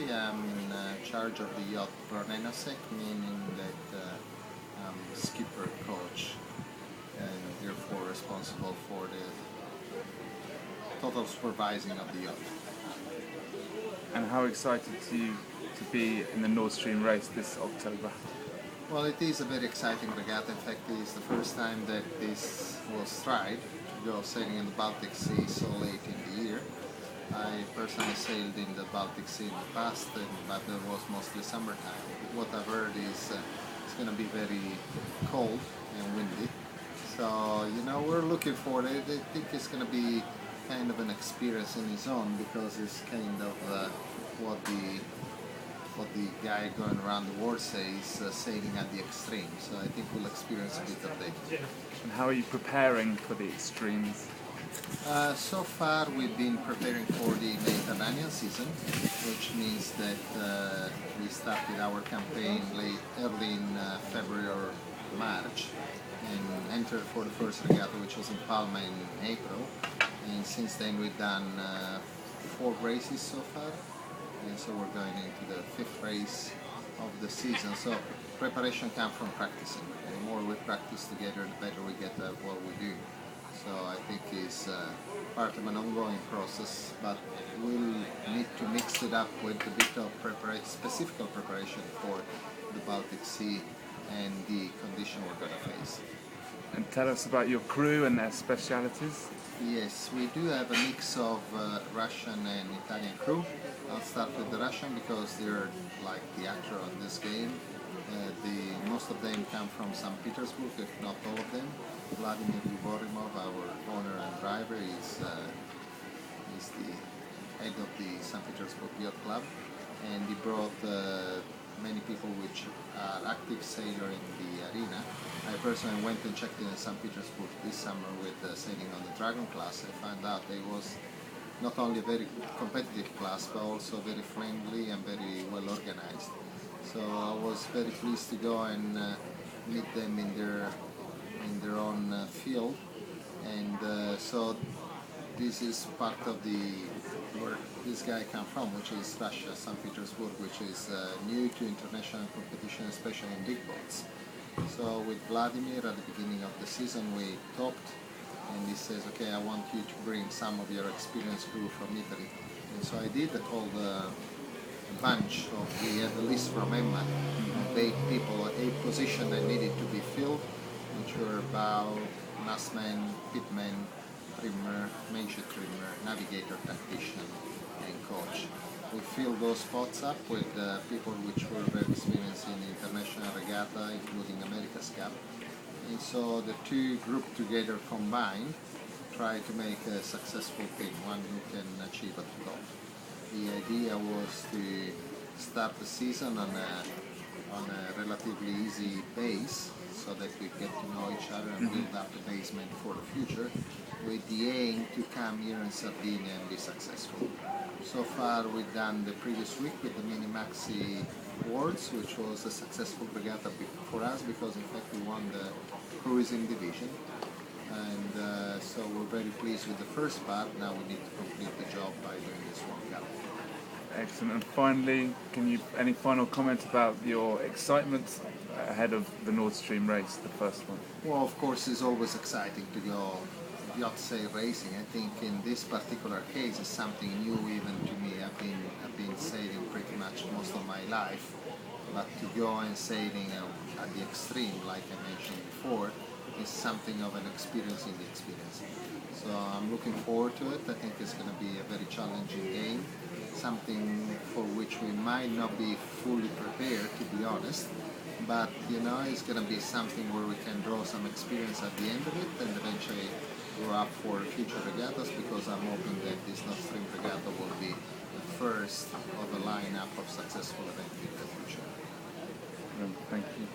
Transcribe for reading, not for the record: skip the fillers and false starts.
I'm in charge of the yacht Pronenasek, meaning that I'm skipper coach and therefore responsible for the total supervising of the yacht. And how excited are you to be in the Nord Stream race this October? Well, it is a very exciting regatta. In fact, it is the first time that this was tried to go sailing in the Baltic Sea so late in the year. I personally sailed in the Baltic Sea in the past, but it was mostly summertime. What I've heard is it's going to be very cold and windy. So, we're looking for it. I think it's going to be kind of an experience in its own because it's kind of what the guy going around the world says, sailing at the extreme. So I think we'll experience a bit of that. And how are you preparing for the extremes? So far we've been preparing for the Mediterranean season, which means that we started our campaign early in February or March and entered for the first regatta, which was in Palma in April. And since then we've done 4 races so far, and so we're going into the 5th race of the season. So preparation comes from practicing. The more we practice together, the better we get at what we do. So I think it's part of an ongoing process, but we'll need to mix it up with a bit of specific preparation for the Baltic Sea and the condition we're going to face. And tell us about your crew and their specialities. Yes, we do have a mix of Russian and Italian crew. I'll start with the Russian because they're like the actor on this game. Most of them come from St. Petersburg, if not all of them. Vladimir Liborimov, our owner and driver, is the head of the St. Petersburg Yacht Club, and he brought many people which are active sailor in the arena. I personally went and checked in St. Petersburg this summer with sailing on the Dragon class. I found out it was not only a very competitive class, but also very friendly and very well organized. So I was very pleased to go and meet them in their own field, and so this is part of where this guy come from, which is Russia, St. Petersburg, which is new to international competition, especially in big boats. So with Vladimir at the beginning of the season we talked, and he says, okay, I want you to bring some of your experienced crew from Italy. And so I did. I called a bunch we had a list from Emma of 8 people, 8 positions that needed to be filled, which were bow, mastman, pitman, trimmer, major trimmer, navigator, tactician, and coach. We filled those spots up with people which were very experienced in international regatta, including America's Cup. And so the two grouped together combined try to make a successful team, one who can achieve at the top. The idea was to start the season on a relatively easy base so that we get to know each other and build up the basement for the future, with the aim to come here in Sardinia and be successful. So far we've done the previous week with the Mini Maxi Awards, which was a successful regatta for us because in fact we won the cruising division. And so we're very pleased with the first part. Now we need to complete the job by doing this one cup. Excellent. And finally, any final comments about your excitement ahead of the Nord Stream race, the first one? Well, of course, it's always exciting to go yacht sail racing. I think in this particular case it's something new even to me. I've been sailing pretty much most of my life, but to go and sailing at the extreme, like I mentioned before, is something of an experience in the experience. So I'm looking forward to it. I think it's going to be a very challenging game, something for which we might not be fully prepared, to be honest, but it's going to be something where we can draw some experience at the end of it and eventually grow up for future regattas, because I'm hoping that this Nord Stream regatta will be the first of a lineup of successful events in the future. Thank you.